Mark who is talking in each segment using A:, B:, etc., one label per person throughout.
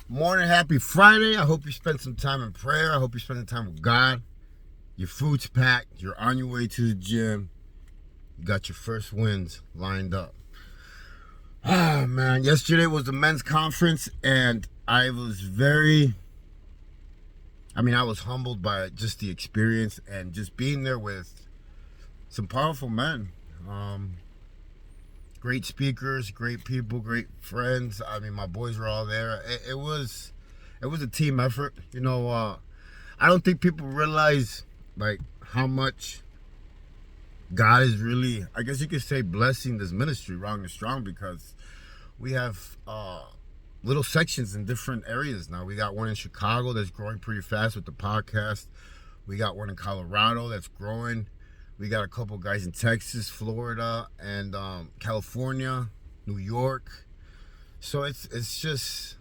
A: Morning, happy Friday. I hope you spent some time in prayer. I hope you spent some time with God. Your food's packed. You're on your way to the gym. You got your first wins lined up. Ah, man. Yesterday was the men's conference, and I was I was humbled by just the experience and just being there with some powerful men. Great speakers, great people, great friends. I mean, my boys were all there. It was a team effort. I don't think people realize like how much God is really, I guess you could say, blessing this ministry, Wrong and Strong, because we have little sections in different areas now. We got one in Chicago that's growing pretty fast with the podcast. We got one in Colorado that's growing. We got a couple guys in Texas, Florida, and California, New York. So it's just,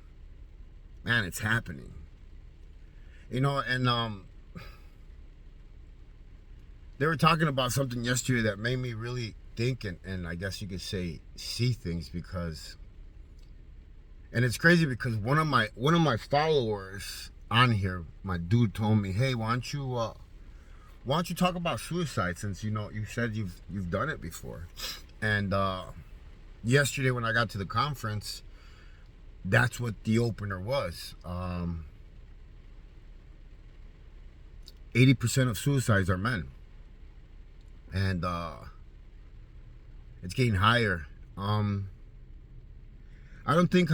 A: man, it's happening. And they were talking about something yesterday that made me really think and I guess you could say see things, because, and it's crazy because one of my followers on here, my dude, told me, hey, why don't you talk about suicide, since you said you've done it before. And yesterday when I got to the conference, that's what the opener was. 80% of suicides are men, and it's getting higher. I don't think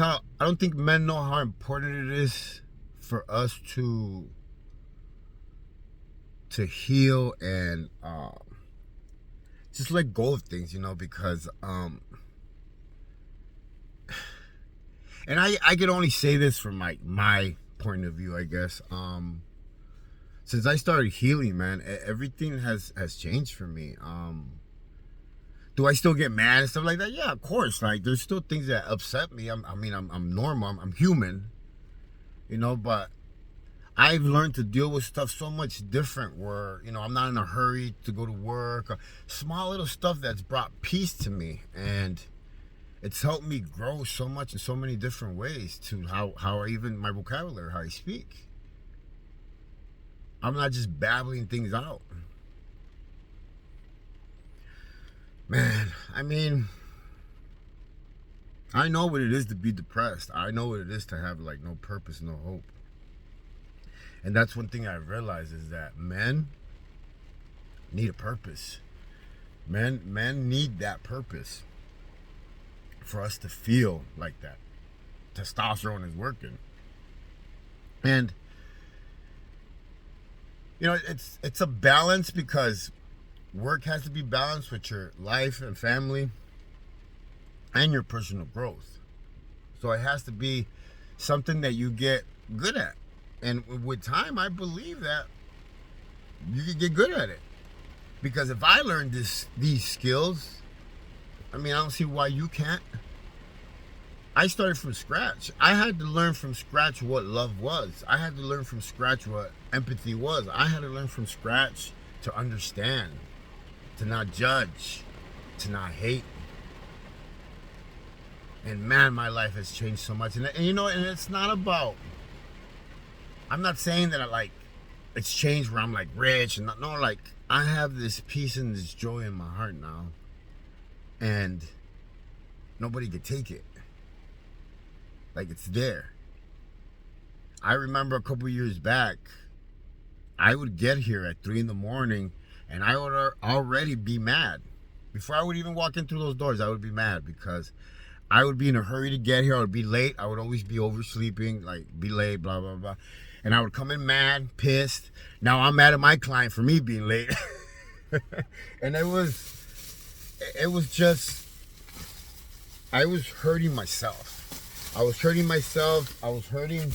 A: men know how important it is for us to heal and just let go of things, because and I can only say this from my point of view, I guess. Since I started healing, man, everything has changed for me. Do I still get mad and stuff like that? Yeah, of course. Like, there's still things that upset me. I'm normal. I'm human, but I've learned to deal with stuff so much different, where, I'm not in a hurry to go to work. Small little stuff that's brought peace to me, and it's helped me grow so much in so many different ways, to how even my vocabulary, how I speak. I'm not just babbling things out. Man, I mean, I know what it is to be depressed. I know what it is to have like no purpose, no hope. And that's one thing I realized, is that men need a purpose. Men need that purpose for us to feel like that. Testosterone is working. And it's a balance, because work has to be balanced with your life and family and your personal growth. So it has to be something that you get good at. And with time, I believe that you can get good at it. Because if I learned these skills, I don't see why you can't. I started from scratch. I had to learn from scratch what love was. I had to learn from scratch what empathy was. I had to learn from scratch to understand, to not judge, to not hate. And man, my life has changed so much. And it's not about, I'm not saying that it's changed where I'm like rich and no, like I have this peace and this joy in my heart now, and nobody could take it. Like, it's there. I remember a couple years back, I would get here at 3 a.m. and I would already be mad. Before I would even walk in through those doors, I would be mad, because I would be in a hurry to get here. I would be late. I would always be oversleeping, like be late, blah, blah, blah. And I would come in mad, pissed. Now I'm mad at my client for me being late. And it was just, I was hurting myself. I was hurting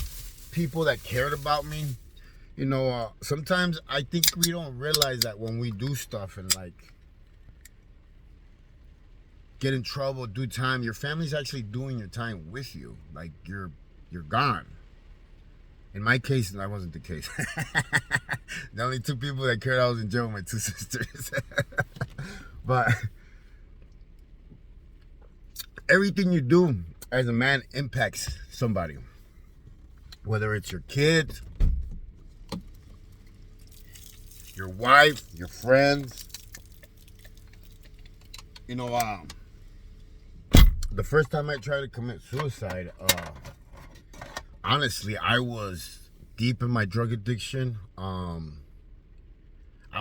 A: people that cared about me. Sometimes I think we don't realize that when we do stuff and like get in trouble, do time, your family's actually doing your time with you. Like, you're gone. In my case, that wasn't the case. The only two people that cared, I was in jail with my two sisters. But everything you do as a man impacts somebody. whether it's your kids, your wife, your friends. You know, the first time I tried to commit suicide, honestly, I was deep in my drug addiction. I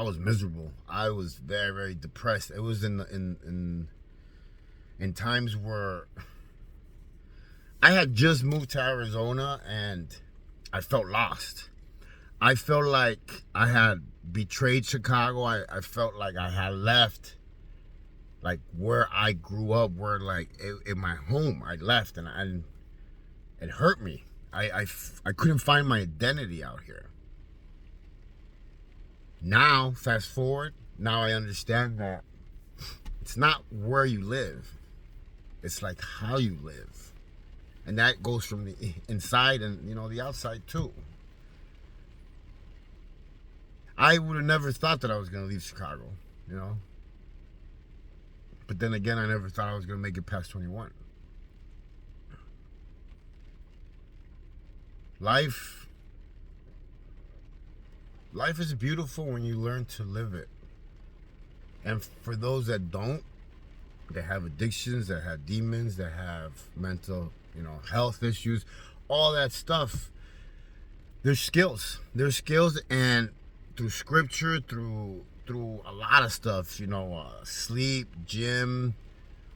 A: was miserable. I was very, very depressed. It was in times where I had just moved to Arizona and I felt lost. I felt like I had betrayed Chicago. I felt like I had left, like, where I grew up, where, like, in my home, I left, and it hurt me. I couldn't find my identity out here. Now, fast forward, now I understand that it's not where you live. It's like how you live. And that goes from the inside and, you know, the outside too. I would have never thought that I was going to leave Chicago, you know. But then again, I never thought I was going to make it past 21. Life is beautiful when you learn to live it. And for those that don't, that have addictions, that have demons, that have mental, you know, health issues, all that stuff, there's skills. There's skills, and through scripture, through a lot of stuff, you know, sleep, gym,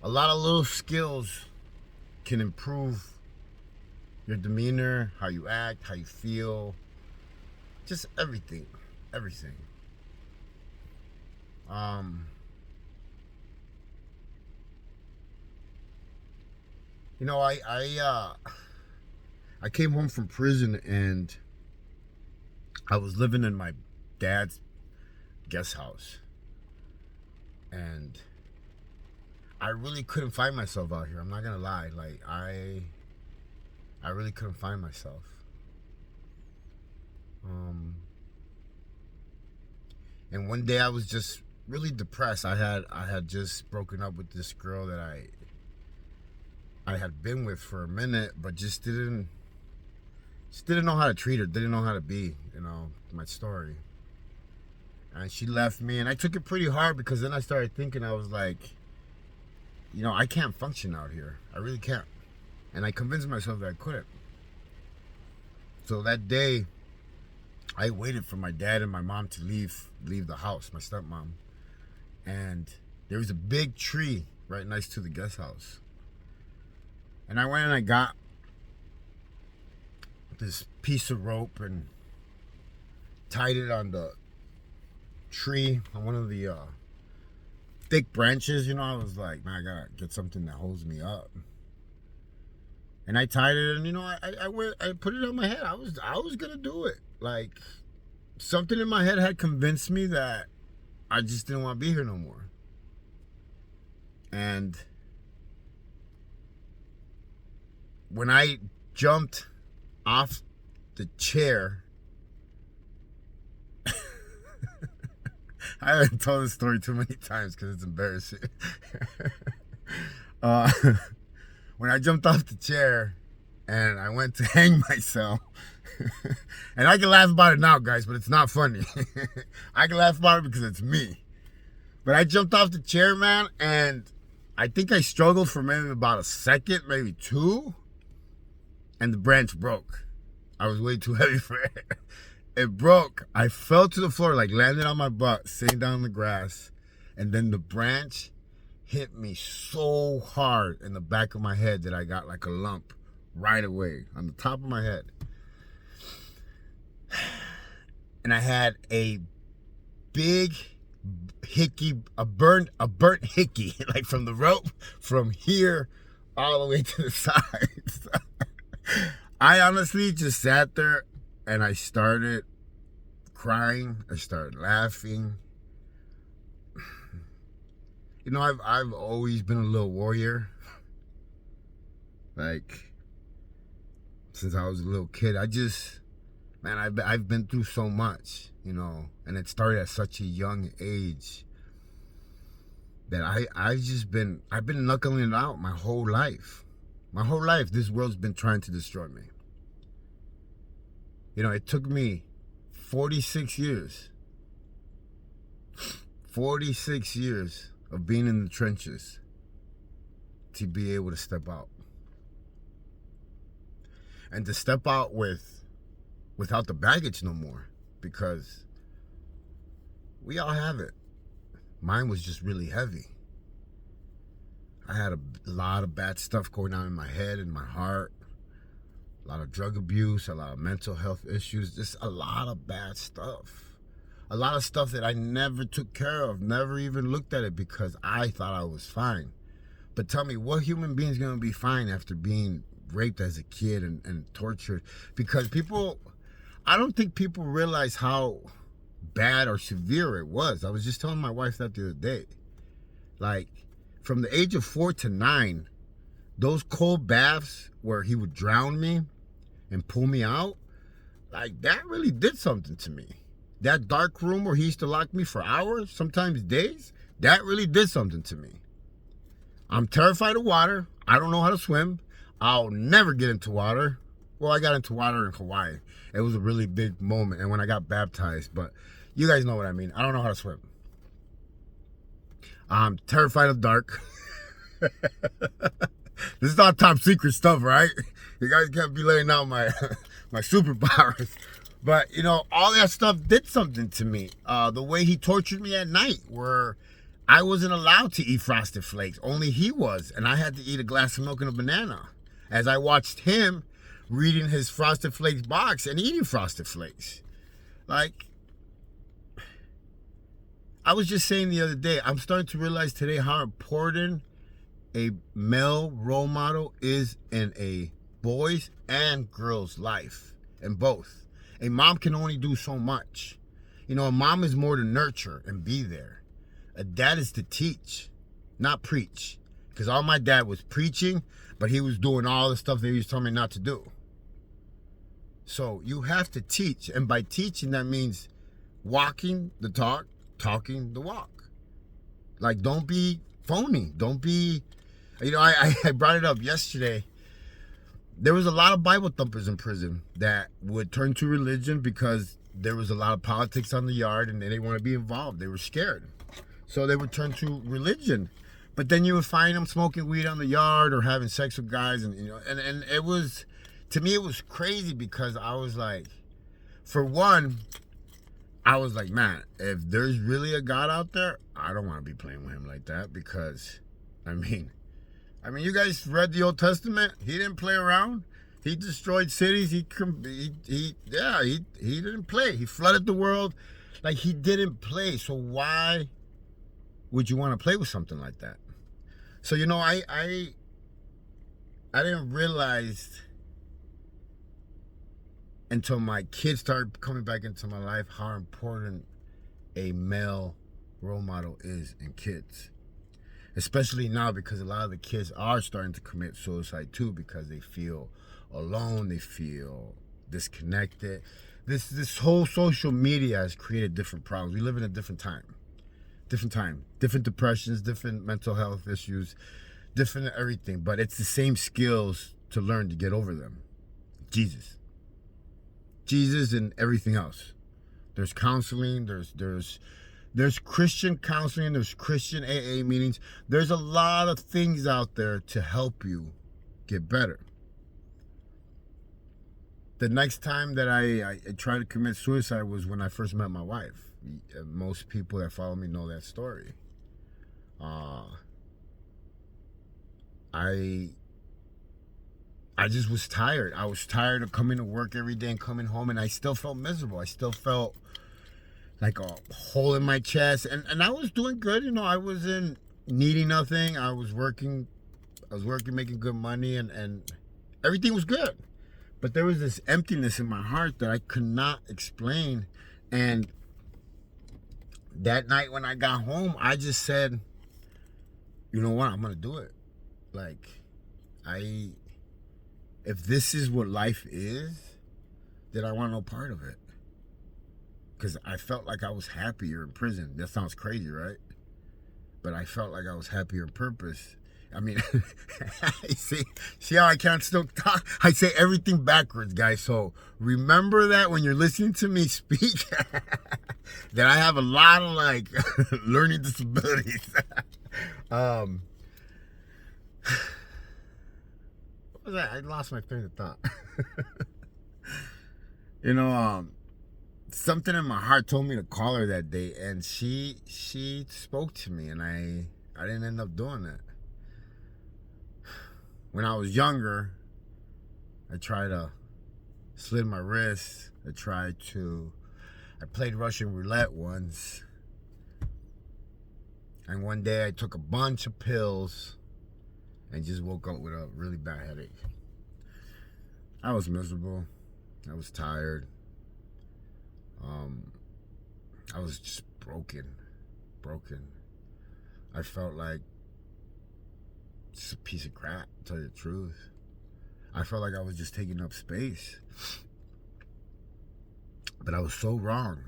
A: a lot of little skills can improve your demeanor, how you act, how you feel, just everything. You know, I came home from prison and I was living in my dad's guest house, and I really couldn't find myself out here. I'm not gonna lie, like I really couldn't find myself. And one day I was just really depressed. I had just broken up with this girl that I had been with for a minute, but just didn't know how to treat her, didn't know how to be, you know, my story. And she left me, and I took it pretty hard, because then I started thinking, I was like, you know, I can't function out here. I really can't. And I convinced myself that I couldn't. So that day, I waited for my dad and my mom to leave the house, my stepmom. And there was a big tree right next to the guest house. And I went and I got this piece of rope and tied it on the tree, on one of the thick branches. You know, I was like, man, I gotta get something that holds me up. And I tied it, and, you know, I put it on my head. I was gonna do it. Like, something in my head had convinced me that I just didn't want to be here no more. And when I jumped off the chair, I haven't told this story too many times because it's embarrassing. When I jumped off the chair and I went to hang myself, and I can laugh about it now, guys, but it's not funny. I can laugh about it because it's me. But I jumped off the chair, man, and I think I struggled for maybe about a second, maybe two, and the branch broke. I was way too heavy for it. It broke. I fell to the floor, like landed on my butt, sitting down in the grass, and then the branch hit me so hard in the back of my head that I got like a lump right away on the top of my head. And I had a big hickey, a burnt hickey, like from the rope from here all the way to the sides. I honestly just sat there and I started crying. I started laughing. You know, I've always been a little warrior. Like, since I was a little kid, I've been through so much, you know, and it started at such a young age that I've been knuckling it out my whole life. My whole life, this world's been trying to destroy me. It took me 46 years. 46 years of being in the trenches to be able to step out. And to step out without the baggage no more, because we all have it. Mine was just really heavy. I had a lot of bad stuff going on in my head and my heart. A lot of drug abuse, a lot of mental health issues, just a lot of bad stuff. A lot of stuff that I never took care of, never even looked at it because I thought I was fine. But tell me, what human being is going to be fine after being raped as a kid and tortured? Because I don't think people realize how bad or severe it was. I was just telling my wife that the other day. Like, from the age of 4 to 9, those cold baths where he would drown me and pull me out, like, that really did something to me. That dark room where he used to lock me for hours, sometimes days, that really did something to me. I'm terrified of water. I don't know how to swim. I'll never get into water. Well, I got into water in Hawaii. It was a really big moment, and when I got baptized, but you guys know what I mean. I don't know how to swim. I'm terrified of dark. This is not top secret stuff, right? You guys can't be laying out my my superpowers. But, all that stuff did something to me. The way he tortured me at night, where I wasn't allowed to eat Frosted Flakes. Only he was. And I had to eat a glass of milk and a banana. As I watched him reading his Frosted Flakes box and eating Frosted Flakes. Like, I was just saying the other day, I'm starting to realize today how important a male role model is in a boy's and girl's life. In both. A mom can only do so much. A mom is more to nurture and be there. A dad is to teach, not preach. Because all my dad was preaching, but he was doing all the stuff that he was telling me not to do. So you have to teach. And by teaching, that means walking the talk, talking the walk. Like, don't be phony. Don't be, I brought it up yesterday. There was a lot of Bible thumpers in prison that would turn to religion because there was a lot of politics on the yard and they didn't want to be involved. They were scared. So they would turn to religion. But then you would find them smoking weed on the yard or having sex with guys. And it was, to me, it was crazy because I was like, for one, I was like, man, if there's really a God out there, I don't want to be playing with him like that because, you guys read the Old Testament. He didn't play around. He destroyed cities. He didn't play. He flooded the world. Like, he didn't play. So why would you want to play with something like that? So, I didn't realize until my kids started coming back into my life how important a male role model is in kids. Especially now because a lot of the kids are starting to commit suicide too because they feel alone, they feel disconnected. This whole social media has created different problems. We live in a different time, different depressions, different mental health issues, different everything. But it's the same skills to learn to get over them. Jesus and everything else. There's counseling, there's Christian counseling, there's Christian AA meetings. There's a lot of things out there to help you get better. The next time that I tried to commit suicide was when I first met my wife. Most people that follow me know that story. I just was tired. I was tired of coming to work every day and coming home, and I still felt miserable. I still felt like a hole in my chest, and I was doing good. I wasn't needing nothing. I was working, making good money, and everything was good. But there was this emptiness in my heart that I could not explain. And that night when I got home, I just said, you know what, I'm gonna do it. Like, if this is what life is, then I want no part of it. Because I felt like I was happier in prison. That sounds crazy, right? But I felt like I was happier in purpose. I mean, see how I can't still talk? I say everything backwards, guys. So remember that when you're listening to me speak, that I have a lot of like learning disabilities. um, what was that? I lost my train of thought. you know, something in my heart told me to call her that day, and she spoke to me, and I didn't end up doing that. When I was younger, I tried to slit my wrist. I played Russian roulette once. And one day I took a bunch of pills and just woke up with a really bad headache. I was miserable. I was tired. I was just broken. I felt like just a piece of crap, to tell you the truth. I felt like I was just taking up space. But I was so wrong.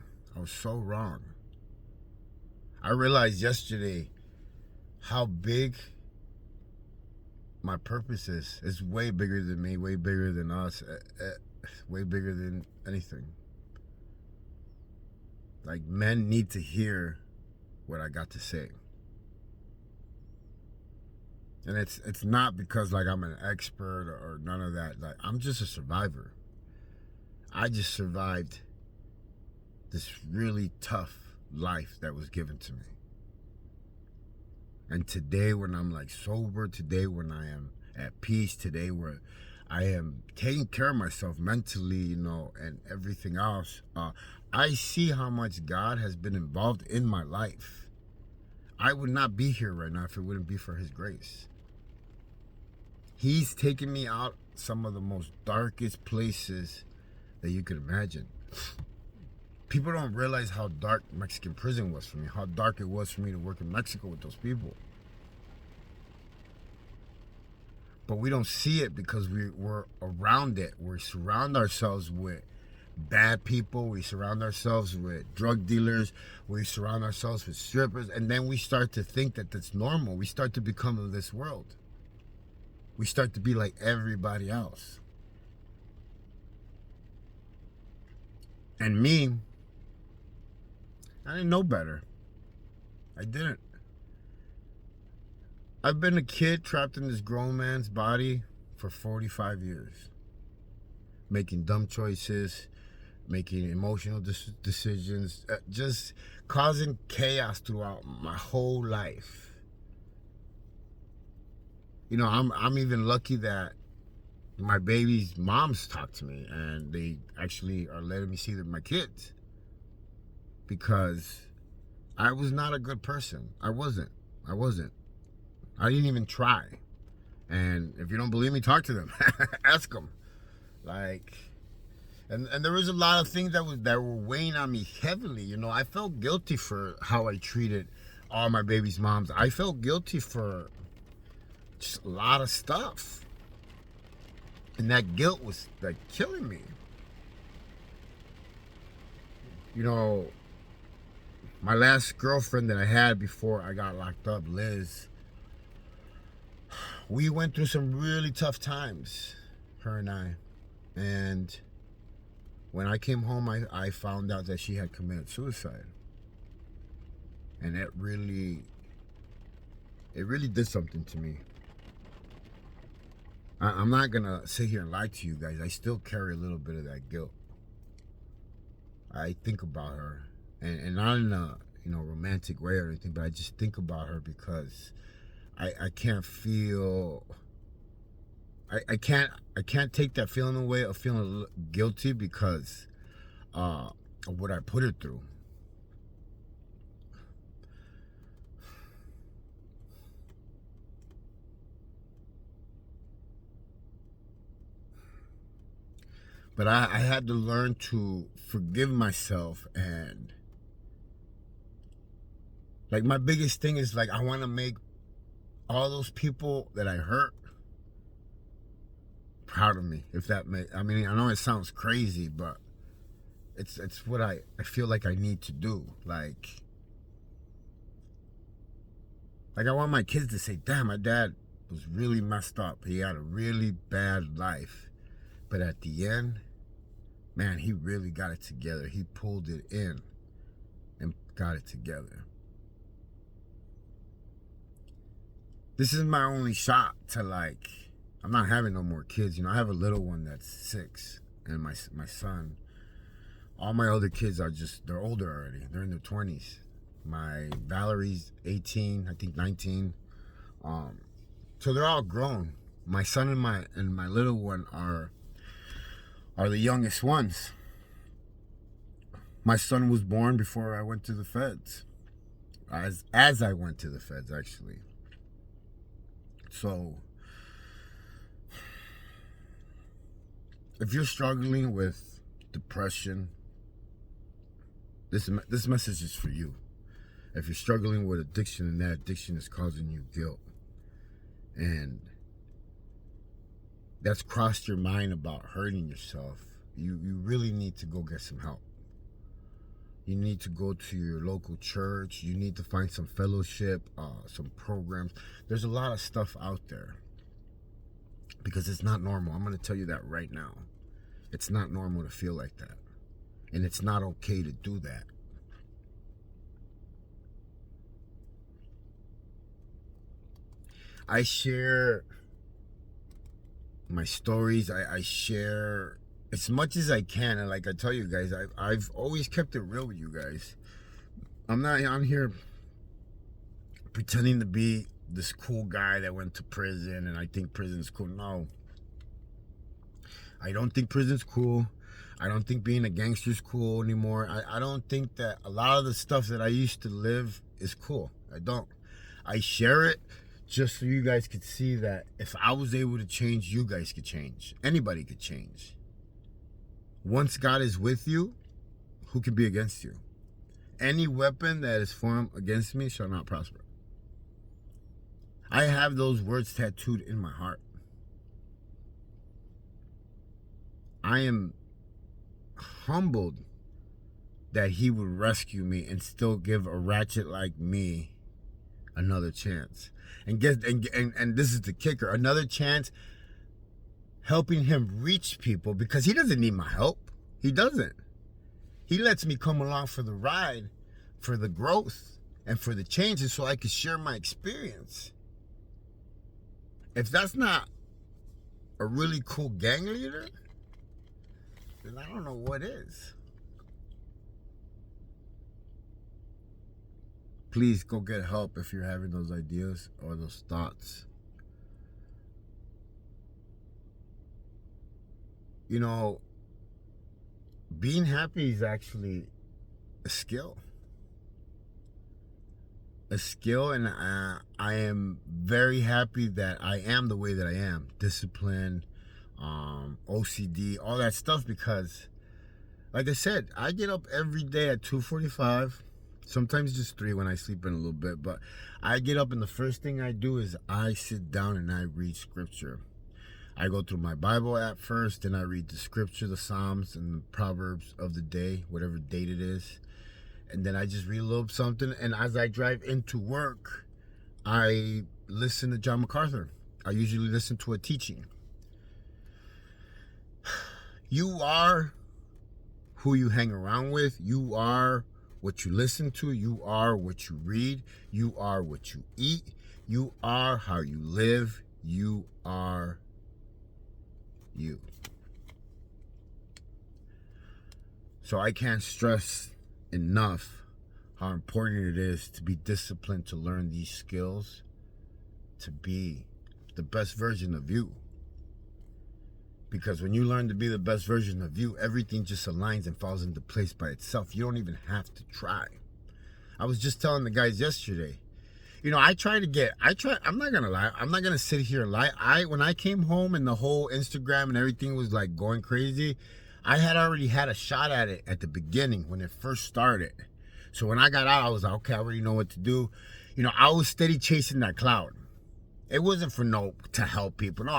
A: I realized yesterday how big my purpose is. It's way bigger than me, way bigger than us, way bigger than anything. Like, men need to hear what I got to say. And it's not because like I'm an expert or none of that. Like, I'm just a survivor. I just survived this really tough life that was given to me. And today when I'm like sober, today when I am at peace, today where I am taking care of myself mentally, you know, and everything else, I see how much God has been involved in my life. I would not be here right now if it wouldn't be for his grace. He's taken me out some of the most darkest places that you could imagine. People don't realize how dark Mexican prison was for me, how dark it was for me to work in Mexico with those people. But we don't see it because we're around it. We surround ourselves with bad people. We surround ourselves with drug dealers. We surround ourselves with strippers. And then we start to think that that's normal. We start to become of this world. We start to be like everybody else. And me, I didn't know better. I didn't. I've been a kid trapped in this grown man's body for 45 years. Making dumb choices, making emotional decisions, just causing chaos throughout my whole life. You know, I'm even lucky that my baby's moms talk to me and they actually are letting me see my kids. Because I was not a good person. I wasn't. I didn't even try. And if you don't believe me, talk to them. Ask them. Like, and there was a lot of things that were weighing on me heavily. You know, I felt guilty for how I treated all my baby's moms. I felt guilty for just a lot of stuff. And that guilt was like killing me. You know, my last girlfriend that I had before I got locked up, Liz, we went through some really tough times, her and I. And when I came home, I found out that she had committed suicide. And it really did something to me. I'm not gonna sit here and lie to you guys. I still carry a little bit of that guilt. I think about her, and not in a romantic way or anything, but I just think about her because I can't feel. I can't take that feeling away of feeling guilty because of what I put her through. But I had to learn to forgive myself, and like my biggest thing is like I want to make all those people that I hurt proud of me. If that I mean, I know it sounds crazy, but it's what I feel like I need to do. Like I want my kids to say, "Damn, my dad was really messed up. He had a really bad life. But at the end, man, he really got it together. He pulled it in and got it together. This is my only shot to, like, I'm not having no more kids. You know, I have a little one that's 6, and my son. All my other kids are just, they're older already. They're in their 20s. My Valerie's 18, I think 19. So they're all grown. My son and my little one are the youngest ones. My son was born before I went to the feds. As I went to the feds, actually. So if you're struggling with depression, this message is for you. If you're struggling with addiction and that addiction is causing you guilt, and that's crossed your mind about hurting yourself, you really need to go get some help. You need to go to your local church. You need to find some fellowship, some programs. There's a lot of stuff out there, because it's not normal. I'm going to tell you that right now. It's not normal to feel like that. And it's not okay to do that. I share my stories. I share as much as I can. And like I tell you guys, I've always kept it real with you guys. I'm not on here pretending to be this cool guy that went to prison and I think prison's cool. No. I don't think prison's cool. I don't think being a gangster's cool anymore. I don't think that a lot of the stuff that I used to live is cool. I don't. I share it just so you guys could see that if I was able to change, you guys could change. Anybody could change. Once God is with you, who can be against you? Any weapon that is formed against me shall not prosper. I have those words tattooed in my heart. I am humbled that he would rescue me and still give a ratchet like me another chance. And this is the kicker, another chance helping him reach people, because he doesn't need my help. He doesn't. He lets me come along for the ride, for the growth, and for the changes so I can share my experience. If that's not a really cool gang leader, then I don't know what is. Please go get help if you're having those ideas or those thoughts. You know, being happy is actually a skill. A skill, and I am very happy that I am the way that I am. Discipline, OCD, all that stuff, because like I said, I get up every day at 2:45, sometimes just 3 when I sleep in a little bit, but I get up and the first thing I do is I sit down and I read scripture. I go through my Bible app first, then I read the scripture, the Psalms and the Proverbs of the day, whatever date it is, and then I just read a little something, and as I drive into work, I listen to John MacArthur. I usually listen to a teaching. You are who you hang around with. You are what you listen to. You are what you read. You are what you eat. You are how you live. You are you. So I can't stress enough how important it is to be disciplined, to learn these skills, to be the best version of you. Because when you learn to be the best version of you, everything just aligns and falls into place by itself. You don't even have to try. I was just telling the guys yesterday, you know, I'm not gonna lie, I'm not gonna sit here and lie. When I came home and the whole Instagram and everything was like going crazy, I had already had a shot at it at the beginning when it first started. So when I got out, I was like, okay, I already know what to do. You know, I was steady chasing that cloud. It wasn't to help people. No,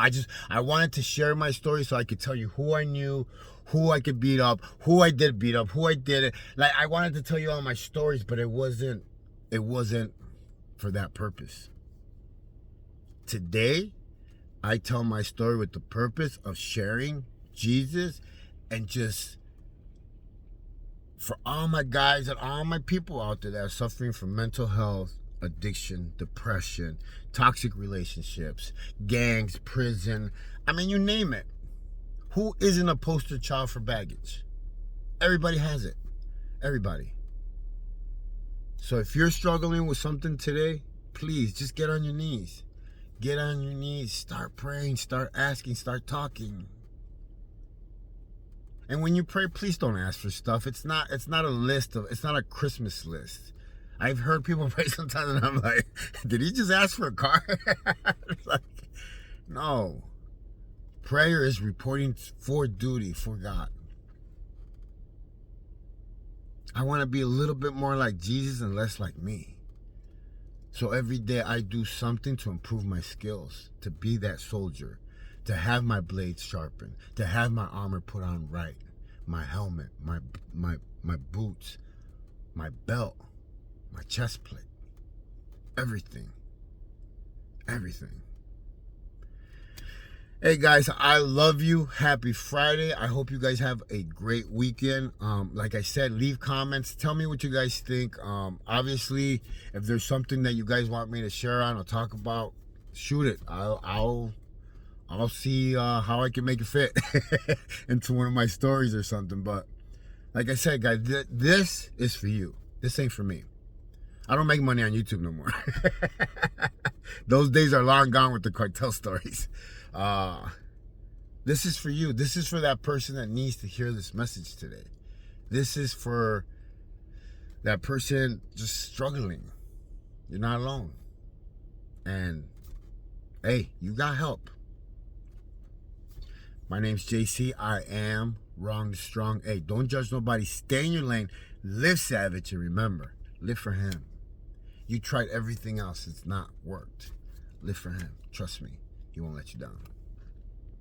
A: I wanted to share my story so I could tell you who I knew, who I could beat up, who I did beat up, who I did it. Like, I wanted to tell you all my stories, but it wasn't for that purpose. today, I tell my story with the purpose of sharing Jesus, and just for all my guys and all my people out there that are suffering from mental health, addiction, depression, toxic relationships, gangs, prison. I mean, you name it. Who isn't a poster child for baggage? Everybody has it. Everybody. So if you're struggling with something today, please just get on your knees. Get on your knees. Start praying. Start asking. Start talking. And when you pray, please don't ask for stuff. It's not a list of, it's not a Christmas list. I've heard people pray sometimes and I'm like, did he just ask for a car? It's like, no. Prayer is reporting for duty for God. I want to be a little bit more like Jesus and less like me. So every day I do something to improve my skills, to be that soldier, to have my blades sharpened, to have my armor put on right, my helmet, my boots, my belt, my chest plate, everything. Hey guys, I love you. Happy Friday. I hope you guys have a great weekend. Like I said, leave comments. Tell me what you guys think. Obviously, if there's something that you guys want me to share on or talk about, shoot it. I'll see how I can make it fit into one of my stories or something. But like I said, guys, this is for you. This ain't for me. I don't make money on YouTube no more. Those days are long gone with the cartel stories. This is for you. This is for that person that needs to hear this message today. This is for that person just struggling. You're not alone. And hey, you got help. My name's JC. I am Wrong Strong. Hey, don't judge nobody. Stay in your lane. Live savage, and remember, live for him. You tried everything else. It's not worked. Live for him. Trust me. He won't let you down.